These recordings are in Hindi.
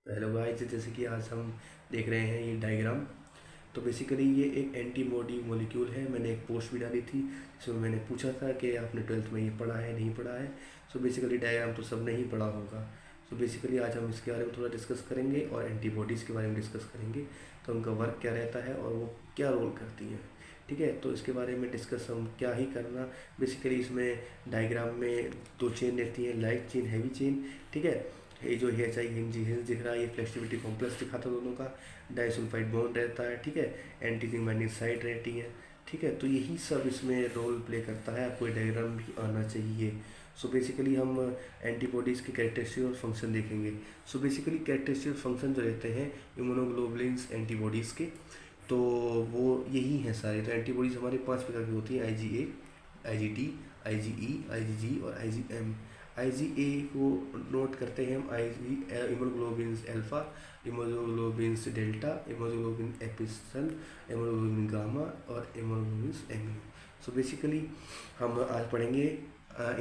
हेलो गाइस, जैसे कि आज हम देख रहे हैं ये डायग्राम। तो बेसिकली ये एक एंटीबॉडी मॉलिक्यूल है। मैंने एक पोस्ट भी डाली थी जिसमें मैंने पूछा था कि आपने 12th में ये पढ़ा है नहीं पढ़ा है। सो बेसिकली डायग्राम तो सब नहीं पढ़ा होगा। सो बेसिकली आज हम इसके बारे में थोड़ा डिस्कस करेंगे और एंटीबॉडीज़ के बारे में डिस्कस करेंगे। तो उनका वर्क क्या रहता है और वो क्या रोल करती हैं। ठीक है, तो इसके बारे में डिस्कस हम क्या ही करना। बेसिकली इसमें डायग्राम में दो चेन रहती हैं, लाइट चेन, हैवी चेन। ठीक है, ये जो एच आई हिंज हिंज दिख रहा है ये फ्लेक्सिबिलिटी कॉम्प्लेक्स दिखाता है दोनों का। डाइसल्फाइड बॉन्ड रहता है। ठीक है, एंटीजिंग मैग्नेट साइड रहती है। ठीक है, तो यही सब इसमें रोल प्ले करता है। आपको डायग्राम भी आना चाहिए। सो बेसिकली हम एंटीबॉडीज़ के कैरेक्टरिस्टिक और फंक्शन देखेंगे। सो बेसिकली कैरेक्टरिस्टिक फंक्शन जो रहते हैं इम्यूनोग्लोबुलिन्स एंटीबॉडीज़ के, तो वो यही हैं सारे। तो एंटीबॉडीज़ हमारे 5 प्रकार की होती हैं: IgA, IgD, IgE, IgG और IgM। IgA को नोट करते हैं हम इमोग्लोबिन अल्फा, इमोग्लोबिन डेल्टा, इमोग्लोबिन एपिसल, इमोग्लोबिन गामा और इमोग्लोबिन एमी। सो बेसिकली हम आज पढ़ेंगे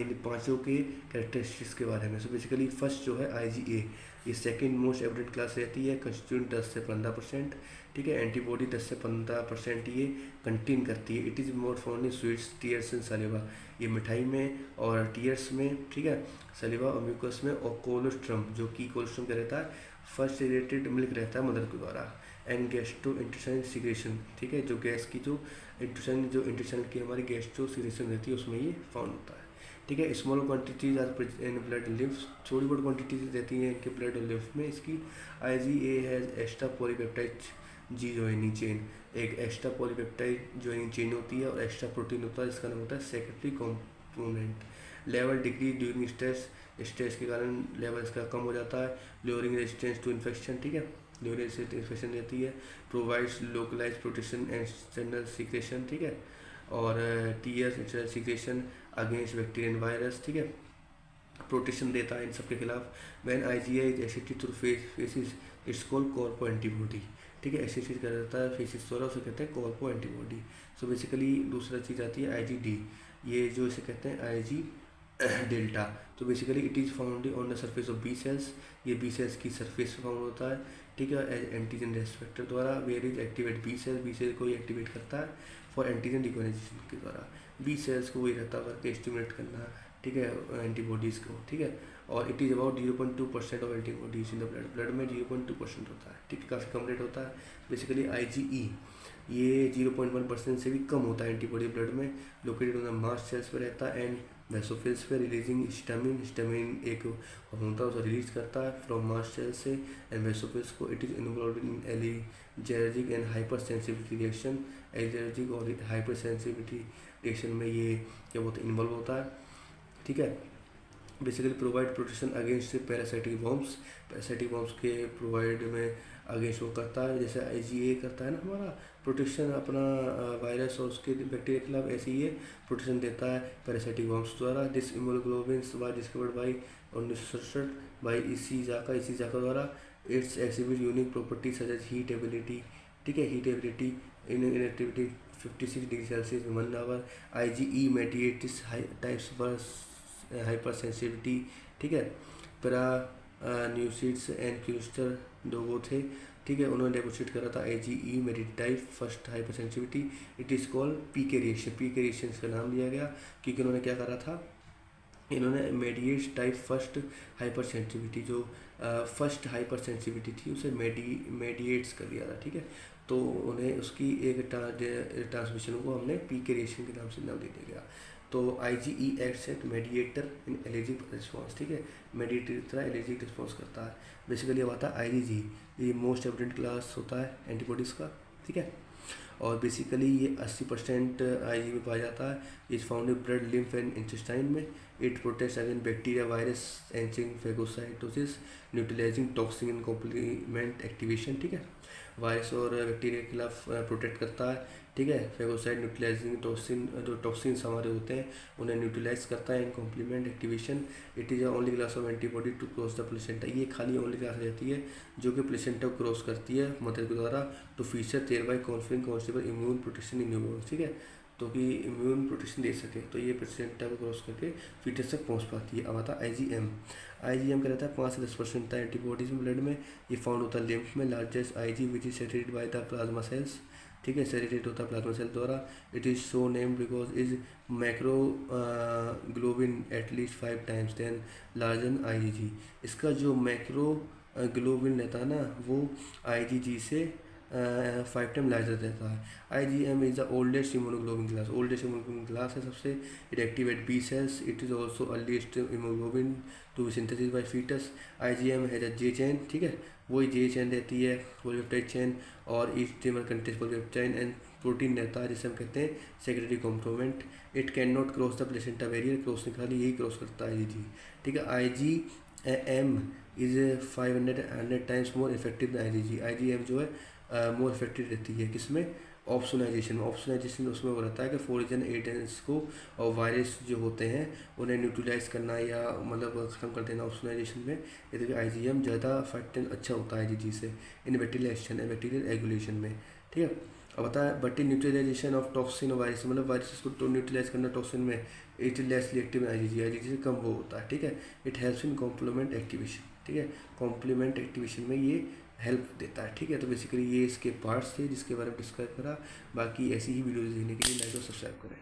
इन पांचों के कैरेक्टरिस्टिक्स के बारे में। सो बेसिकली फर्स्ट जो है IgA, ये सेकंड मोस्ट एविडेंट क्लास रहती है, कंस्टिट्यूंट 10 से 15%। ठीक है, एंटीबॉडी 10 से 15% ये कंटेन करती है। It is more found in sweats, tears and saliva. ये मिठाई में और टीयर्स में, ठीक है, सलिवा और म्यूकस में। और कोलोस्ट्रम, जो कि कोलोस्ट्रम क्या रहता है, फर्स्ट जनरेटेड मिल्क रहता है मदर के द्वारा। एंड गैस्ट्रो इंटेस्टाइन सिक्रेशन, ठीक है, जो गैस की जो इंटेस्टाइन की हमारी गैस्ट्रो सिक्रेशन रहती है उसमें ये फाउंड होता है। ठीक है, small quantities are in blood lymphs, थोड़ी बहुत क्वांटिटीज रहती हैं इनके ब्लड और लिम्फ में। इसकी IgA has extra polypeptide J joining chain, एक एक्स्ट्रा पॉलीपेप्टाइड ज्वाइनिंग चेन होती है और एक्स्ट्रा प्रोटीन होता है, इसका नाम होता है secondary component. Level degree during stress, stress के कारण लेवल इसका कम हो जाता है। लोअरिंग रेजिस्टेंस टू इन्फेक्शन, ठीक है, लोअरिंग रेजिस्टेंस इन्फेक्शन रहती है। Provides localise protection and external secretion, ठीक है, और its internal secretion against bacteria and virus, ठीक है, प्रोटेक्शन देता है इन सब के खिलाफ। When IgA is accepted through faeces it's called कॉर्पो एंटीबॉडी। ठीक है, एक्सेप्टेड कर जाता है फेसिस द्वारा, उसे कहते हैं कॉर्पो एंटीबॉडी। सो बेसिकली दूसरा चीज़ आती है IgD, ये जो इसे कहते हैं IG डेल्टा। तो basically it is found on the surface of B cells, ये बी सेल्स की सरफेस पे फाउंड होता है। ठीक है, एंटीजन रेस्पेक्टर द्वारा। Where is activate B cell को ही एक्टिवेट करता है फॉर एंटीजन रिकॉग्निशन के द्वारा। बी सेल्स को वही रहता है वर्क स्टिमुलेट करना, ठीक है, एंटीबॉडीज़ को। ठीक है, और it is about 0.2% of antibodies in the blood में 0.2% होता है। ठीक है, काफ़ी कम रेट होता है। बेसिकली IgE ये 0.1% से भी कम होता है एंटीबॉडी ब्लड में। Located on the mast cells पे रहता है एंड वेसोफिल्स पे, रिलीजिंग हिस्टामिन। हिस्टामिन एक हार्मोन होता है, उसे रिलीज करता है फ्रॉम मास्ट सेल्स से एंड वेसोफिल्स को। It is involve in allergic and hypersensitivity reaction. Allergic और हाइपर सेंसिटिविटी रिएक्शन में ये क्या होता है, इन्वॉल्व होता है। ठीक है, basically provide protection against parasitic bombs, parasitic bombs के प्रोवाइड में अगेंस्ट वो करता है, जैसे IgA करता है ना हमारा प्रोटेक्शन अपना वायरस और उसके बैक्टीरिया के खिलाफ, ऐसे ही ये प्रोटेक्शन देता है पैरासाइटिक बॉम्ब्स द्वारा। This immunoglobins was discovered by 1967 by Ishizaka द्वारा। Its exhibit unique property such as heat ability, ठीक है, heat ability in inactivity 56 degree Celsius में 1 आवर। IgE मेडिएट्स टाइप्स पर हाइपर सेंसिटिविटी, ठीक है। पैरा न्यूसिड्स एंड क्यूस्टर दो वो थे, ठीक है, उन्होंने डेमोस्ट्रेट करा था IgE mediated type first hypersensitivity. It is called PK reaction. PK reaction इसका नाम लिया गया क्योंकि उन्होंने क्या करा था, इन्होंने mediate type first hyper sensitivity, जो फर्स्ट हाइपर सेंसिटिविटी थी उसे मेडिएट्स कर दिया था। ठीक है, तो उन्हें उसकी एक ट्रांसमिशन को हमने PK रिएक्शन के नाम से नाम दे दिया गया। तो IgE acts at mediator in allergic response, ठीक है, मेडिएटर की तरह एलर्जिक रिस्पॉन्स करता है। बेसिकली अब आता है IgG, ये मोस्ट एविडेंट क्लास होता है एंटीबॉडीज़ का। ठीक है, और बेसिकली ये 80% IG में पाया जाता है। Is found in blood lymph and intestine में। It protects against bacteria virus enhancing phagocytosis, neutralising toxin in complement activation. ठीक है, वायरस और बैक्टीरिया के खिलाफ प्रोटेक्ट करता है। ठीक है, फेगोसाइट न्यूट्रलाइजिंग टॉक्सिन, जो टॉक्सिन्स हमारे होते हैं उन्हें न्यूट्रलाइज करता है in complement activation. It is only class of antibody to cross the placenta, ये खाली ओनली क्लास रहती है जो कि प्लेसेंटा को क्रॉस करती है मदर के द्वारा, टू फीचर thereby conferring constable immune protection in newborn. ठीक है, तो कि इम्यून प्रोटेक्शन दे सके, तो ये प्लेसेंटा को क्रॉस करके फीटस तक पहुंच पाती है। अब आता है IgM। IgM क्या रहता है, 5 से 10% था एंटीबॉडीज में ब्लड में। ये फाउंड होता है लिम्फ में। Largest IG which is secreted by the plasma cells, ठीक है, सेक्रेटेड होता है प्लाज्मा सेल द्वारा। It is so name because is macro globin at least 5 times then larger IgG। इसका जो मैक्रो ग्लोबिन रहता है ना, वो IgG से 5 टाइम लार्जर रहता है। IgM is the oldest immunoglobin class, oldest immunoglobin class है सबसे। It activate B cells। It is also earliest immunoglobin to be synthesis by foetus. IgM has a J chain, ठीक है, वही J चेन रहती है, पॉलीपेप्टाइड चेन, और each tamer contains polypeptide and protein रहता है जिसे हम कहते हैं secretory component. It can not cross the placenta barrier, cross नहीं, खाली यही क्रॉस करता है IgG, ठीक है। IgM is 500 times more effective than IgG। IgM जो है मोर इफेक्टिव रहती है किसमें, ऑप्सोनाइजेशन में। ऑप्सोनाइजेशन उसमें वो रहता है कि फॉरेन एजेंट्स को और वायरस जो होते हैं उन्हें न्यूट्रलाइज करना या मतलब ख़त्म कर देना ऑप्सोनाइजेशन में। यदि IgM ज़्यादा इफेक्टिव अच्छा होता है IgG से इन बैक्टीरियल है बैक्टीरियल रेगुलेशन में, ठीक है। अब बता है but in neutralisation of toxin virus, मतलब वायरस को तो न्यूट्रलाइज करना टॉक्सिन में, it is less reactive IgG से कम वो होता है, ठीक है। It helps in complement activation, ठीक है, कॉम्प्लीमेंट एक्टिवेशन में ये हेल्प देता है, ठीक है। तो बेसिकली ये इसके पार्ट्स थे जिसके बारे में डिस्क्राइब करा। बाकी ऐसी ही वीडियोज़ देखने के लिए लाइक और सब्सक्राइब करें।